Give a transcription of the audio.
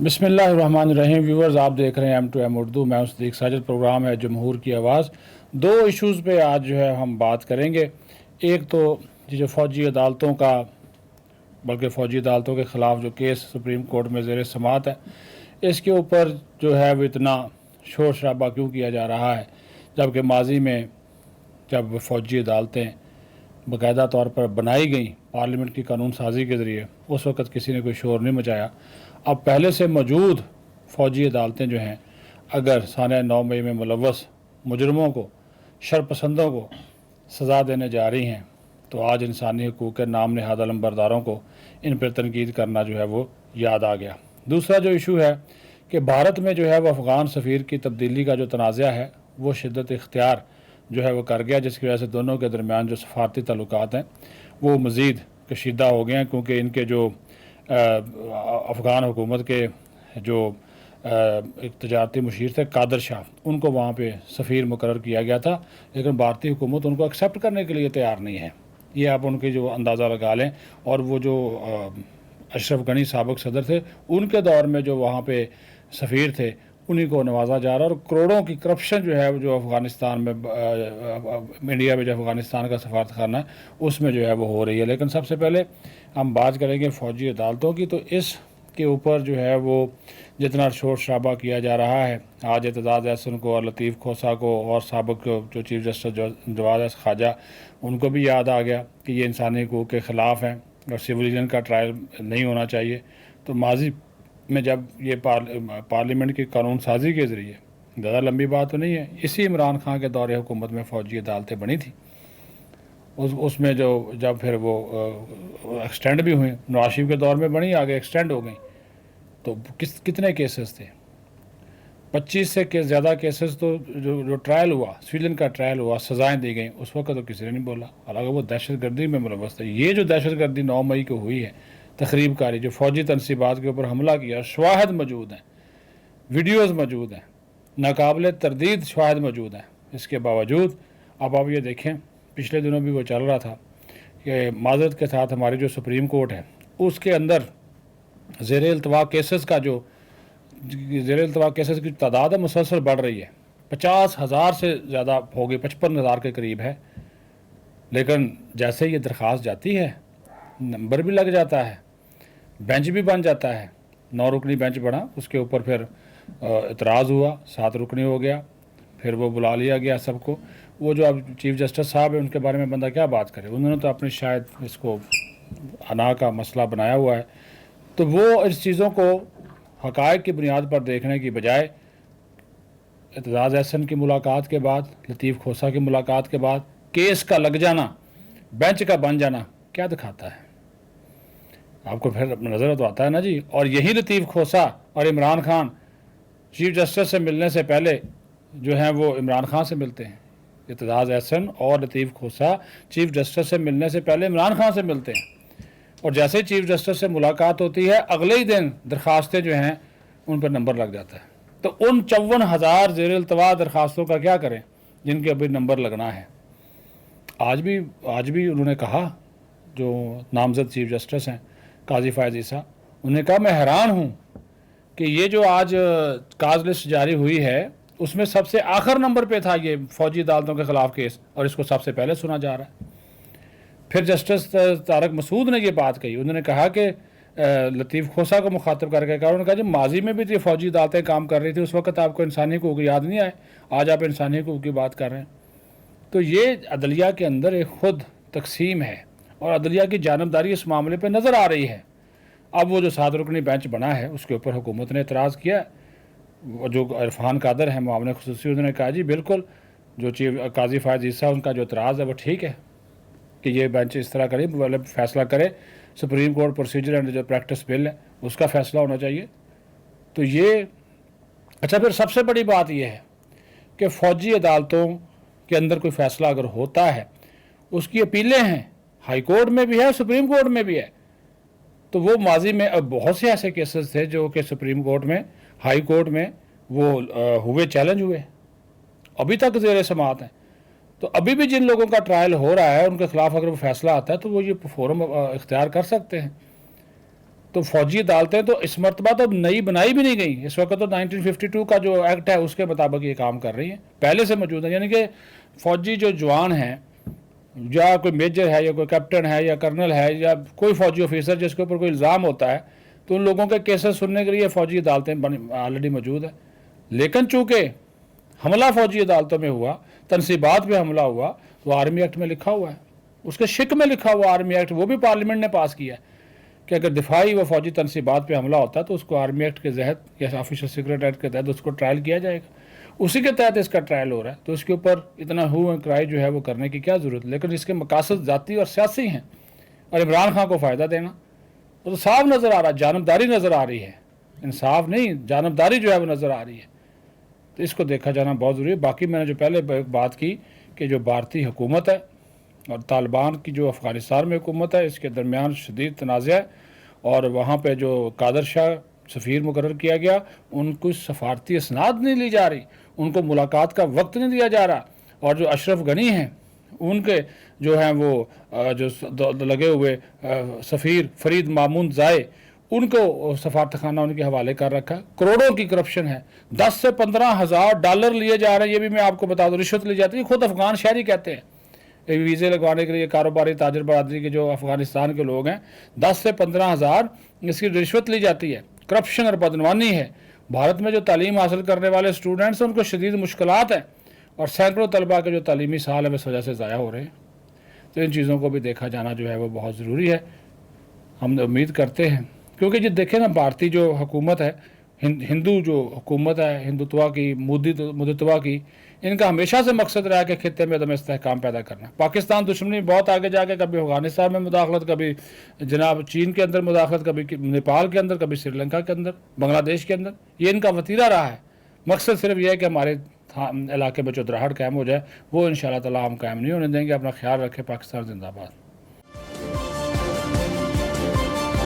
बिस्मिल्लाहिर्रहमानिर्रहीम। व्यूवर्स, आप देख रहे हैं M2M उर्दू। मैं उस सिद्दीक साजिद। प्रोग्राम है जमहूर की आवाज़। दो इश्यूज़ पे आज जो है हम बात करेंगे। एक तो ये जो फ़ौजी अदालतों का, बल्कि फ़ौजी अदालतों के ख़िलाफ़ जो केस सुप्रीम कोर्ट में ज़ेर समाअत है, इसके ऊपर जो है वो इतना शोर शराबा क्यों किया जा रहा है, जबकि माजी में जब फ़ौजी अदालतें बाकायदा तौर पर बनाई गई पार्लियामेंट की कानून साजी के ज़रिए, उस वक़्त किसी ने कोई शोर नहीं मचाया। अब पहले से मौजूद फ़ौजी अदालतें जो हैं, अगर साने 9 मई में मुलव्वस मुजरमों को, शरपसंदों को सज़ा देने जा रही हैं, तो आज इंसानी हकूक़ के नाम नहाद अलमबरदारों को इन पर तनकीद करना जो है वो याद आ गया। दूसरा जो इशू है कि भारत में जो है वो अफ़गान सफ़ीर की तब्दीली का जो तनाज़ा है वो शिद्दत इख्तियार जो है वो कर गया, जिसकी वजह से दोनों के दरमियान जो सफारती ताल्लुकात हैं वो मज़ीद कशीदा हो गए हैं, क्योंकि इनके जो अफ़गान हुकूमत के जो एक तजारती मुशीर थे कादर शाह, उनको वहाँ पे सफ़ीर मुकर्रर किया गया था, लेकिन भारतीय हुकूमत उनको एक्सेप्ट करने के लिए तैयार नहीं है। ये आप उनकी जो अंदाज़ा लगा लें। और वो जो अशरफ गनी साबिक़ सदर थे, उनके दौर में जो वहाँ पे सफ़ीर थे, उन्हीं को नवाजा जा रहा है। और करोड़ों की करप्शन जो है जो अफ़गानिस्तान में, इंडिया में जो अफ़गानिस्तान का सफारत खाना है, उसमें जो है वो हो रही है। लेकिन सबसे पहले हम बात करेंगे फ़ौजी अदालतों की। तो इसके ऊपर जो है वो जितना शोर शराबा किया जा रहा है, आज एतजाज़ अहसन को और लतीफ़ खोसा को और साबिक़ जो चीफ जस्टिस जवाद ख्वाजा, उनको भी याद आ गया कि ये इंसानी हकूक़ के ख़िलाफ़ हैं और सिविलियन का ट्रायल नहीं होना चाहिए। तो माजी में जब ये पार्लियामेंट की कानून साजी के ज़रिए, ज़्यादा लंबी बात तो नहीं है, इसी इमरान खान के दौरे हुकूमत में फ़ौजी अदालतें बनी थी। उसमें जो जब फिर वो एक्सटेंड भी हुई, नवाज शरीफ के दौर में बनी, आगे एक्सटेंड हो गई, तो कितने केसेस थे? 25 से ज़्यादा केसेस। तो जो ट्रायल हुआ, सिविलियन का ट्रायल हुआ, सज़ाएँ दी गई, उस वक्त तो किसी ने नहीं बोला, हालांकि वो दहशत गर्दी में मुलव्वस थे। ये जो दहशत गर्दी 9 मई को हुई है, तकरीब कारी, जो फ़ौजी तनसीबात के ऊपर हमला किया, शवाहद मौजूद हैं, वीडियोज़ मौजूद हैं, नाकाबिल तरदीद शवाहद मौजूद हैं। इसके बावजूद अब आप ये देखें, पिछले दिनों भी वो चल रहा था कि माज़रत के साथ हमारी जो सुप्रीम कोर्ट है, उसके अंदर ज़ेर इल्तवा केसेस का जो ज़ेर इल्तवा केसेस की तादाद है मुसलसल बढ़ रही है। 50,000 से ज़्यादा हो गई, 55,000 के करीब है। लेकिन जैसे ये दरख्वास्त जाती है, नंबर भी लग जाता है, बेंच भी बन जाता है। 9 रुकनी बेंच बना, उसके ऊपर फिर इतराज़ हुआ, 7 रुकनी हो गया, फिर वो बुला लिया गया सबको। वो जो अब चीफ जस्टिस साहब है, उनके बारे में बंदा क्या बात करे, उन्होंने तो अपनी शायद इसको अना का मसला बनाया हुआ है। तो वो इस चीज़ों को हक़ाइक़ की बुनियाद पर देखने की बजाय एतजाज़ अहसन की मुलाकात के बाद, लतीफ़ खोसा की मुलाकात के बाद केस का लग जाना, बेंच का बन जाना, क्या दिखाता है? आपको फिर नज़र तो आता है ना जी। और यही लतीफ़ खोसा और इमरान खान चीफ जस्टिस से मिलने से पहले जो हैं वो इमरान खान से मिलते हैं। एतजाज़ अहसन और लतीफ़ खोसा चीफ जस्टिस से मिलने से पहले इमरान खान से मिलते हैं, और जैसे ही चीफ जस्टिस से मुलाकात होती है, अगले ही दिन दरख्वास्तें जो हैं उन पर नंबर लग जाता है। तो उन 54,000 ज़ेर इल्तवा दरख्वास्तों का क्या करें जिनके अभी नंबर लगना है? आज भी उन्होंने कहा, जो नामजद चीफ जस्टिस हैं काजी फ़ायज़ ईसा, उन्होंने कहा मैं हैरान हूँ कि ये जो आज काज लिस्ट जारी हुई है, उसमें सबसे आखिर नंबर पे था ये फ़ौजी अदालतों के ख़िलाफ़ केस, और इसको सबसे पहले सुना जा रहा है। फिर जस्टिस तारक मसूद ने ये बात कही, उन्होंने कहा कि लतीफ़ खोसा को मुखातब करके कहा, उन्होंने कहा जब माजी में भी तो फ़ौजी अदालतें काम कर रही थी, उस वक्त आपको इंसानी हकूक़ याद नहीं आए, आज आप इंसानी हकूक़ की बात कर रहे हैं। तो ये अदलिया के अंदर एक ख़ुद तकसीम है, और अदलिया की जानबदारी इस मामले पर नज़र आ रही है। अब वो जो 7 रुकनी बेंच बना है, उसके ऊपर हुकूमत ने एतराज़ किया। जो इरफान कादर है मामले खुसूसी, उन्होंने कहा जी बिल्कुल, जो चीफ काजी फ़ायज़ ईसा, उनका जो एतराज़ है वो ठीक है कि ये बेंच इस तरह करे, मतलब फ़ैसला करे, सुप्रीम कोर्ट प्रोसीजर एंड जो प्रैक्टिस बिल है उसका फ़ैसला होना चाहिए। तो ये अच्छा, फिर सबसे बड़ी बात यह है कि फ़ौजी अदालतों के अंदर कोई फ़ैसला अगर होता है, उसकी अपीलें हैं, हाई कोर्ट में भी है, सुप्रीम कोर्ट में भी है। तो वो माजी में अब बहुत से ऐसे केसेस थे जो कि सुप्रीम कोर्ट में, हाई कोर्ट में वो हुए, चैलेंज हुए, अभी तक ज़ेर समाअत हैं। तो अभी भी जिन लोगों का ट्रायल हो रहा है, उनके ख़िलाफ़ अगर वो फैसला आता है तो वो ये फोरम इख्तियार कर सकते हैं। تو فوجی عدالتیں تو اس مرتبہ تو نئی بنائی بھی نہیں گئی، اس وقت تو 1952 کا جو ایکٹ ہے اس کے مطابق یہ کام کر رہی ہیں، پہلے سے موجود ہیں. یعنی کہ فوجی جو جوان ہیں یا کوئی میجر ہے یا کوئی کیپٹن ہے یا کرنل ہے یا کوئی فوجی آفیسر جس کے اوپر کوئی الزام ہوتا ہے تو ان لوگوں کے کیسز سننے کے لیے فوجی عدالتیں آلریڈی موجود ہیں. لیکن چونکہ حملہ فوجی عدالتوں میں ہوا، تنصیبات پہ حملہ ہوا، وہ آرمی ایکٹ میں لکھا ہوا ہے، اس کے شک میں لکھا ہوا آرمی ایکٹ، وہ بھی پارلیمنٹ نے پاس کیا ہے کہ اگر دفاعی و فوجی تنصیبات پہ حملہ ہوتا ہے تو اس کو آرمی ایکٹ کے تحت یا آفیشل سیکرٹ ایکٹ کے تحت اس کو ٹرائل کیا جائے گا. اسی کے تحت اس کا ٹرائل ہو رہا ہے، تو اس کے اوپر اتنا ہو اینڈ کرائی جو ہے وہ کرنے کی کیا ضرورت. لیکن اس کے مقاصد ذاتی اور سیاسی ہیں، اور عمران خان کو فائدہ دینا وہ تو صاف نظر آ رہا ہے، جانبداری نظر آ رہی ہے، انصاف نہیں، جانبداری جو ہے وہ نظر آ رہی ہے. تو اس کو دیکھا جانا بہت ضروری ہے. باقی میں نے جو پہلے بات کی کہ جو بھارتی حکومت ہے اور طالبان کی جو افغانستان میں حکومت ہے، اس کے درمیان شدید تنازع ہے، اور وہاں پہ جو قادر شاہ سفیر مقرر کیا گیا ان کو سفارتی اسناد نہیں لی جا رہی، ان کو ملاقات کا وقت نہیں دیا جا رہا، اور جو اشرف غنی ہیں ان کے جو ہیں وہ جو لگے ہوئے سفیر فرید مامون زائے ان کو سفارت خانہ ان کے حوالے کر رکھا. کروڑوں کی کرپشن ہے، 10 سے 15 ہزار ڈالر لیے جا رہے ہیں، یہ بھی میں آپ کو بتا دوں، رشوت لی جاتی ہے. خود افغان شہری کہتے ہیں ویزے لگوانے کے لیے، کاروباری تاجر برادری کے جو افغانستان کے لوگ ہیں، 10 سے 15 ہزار اس کی رشوت لی جاتی ہے. کرپشن اور بدعنوانی ہے. بھارت میں جو تعلیم حاصل کرنے والے اسٹوڈنٹس ہیں ان کو شدید مشکلات ہیں، اور سینکڑوں طلباء کے جو تعلیمی سال ہے اس وجہ سے ضائع ہو رہے ہیں. تو ان چیزوں کو بھی دیکھا جانا جو ہے وہ بہت ضروری ہے. ہم امید کرتے ہیں، کیونکہ یہ دیکھیں نا، بھارتی جو حکومت ہے، ہندو جو حکومت ہے، ہندوتوا کی، مودتوا کی، ان کا ہمیشہ سے مقصد رہا کہ خطے میں عدم استحکام پیدا کرنا. پاکستان دشمنی بہت آگے جا کے کبھی افغانستان میں مداخلت، کبھی جناب چین کے اندر مداخلت، کبھی نیپال کے اندر، کبھی سری لنکا کے اندر، بنگلہ دیش کے اندر، یہ ان کا وتیرہ رہا ہے. مقصد صرف یہ ہے کہ ہمارے علاقے میں جو درہٹ قائم ہو جائے، وہ ان شاء اللہ تعالیٰ ہم قائم نہیں ہونے دیں گے. اپنا خیال رکھیں. پاکستان زندہ باد.